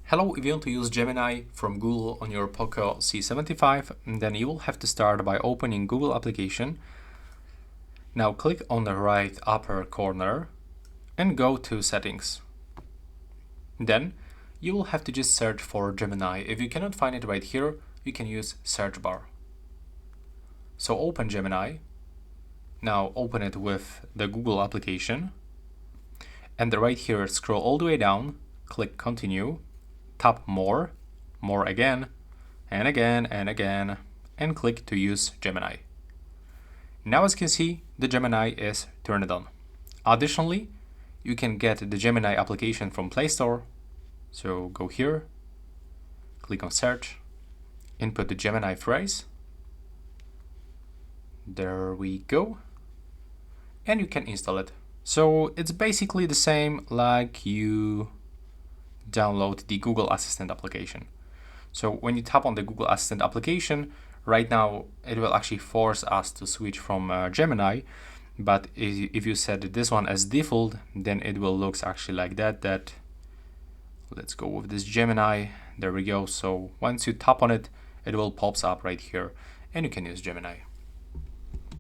Hello, if you want to use Gemini from Google on your POCO C75, then you will have to start by opening Google application. Now click on the right upper corner and go to settings. Then you will have to just search for Gemini. If you cannot find it right here, you can use search bar. So open Gemini. Now open it with the Google application. And right here, scroll all the way down, click continue. Tap more again, and again, and again, and click to use Gemini. Now as you can see, the Gemini is turned on. Additionally, you can get the Gemini application from Play Store. So go here, click on search, input the Gemini phrase. There we go. And you can install it. So it's basically the same like you download the Google Assistant application. So when you tap on the Google Assistant application, right now it will actually force us to switch from Gemini, but if you set this one as default, then it will look actually like that. Let's go with this Gemini. There we go. So once you tap on it, it will pops up right here and you can use Gemini.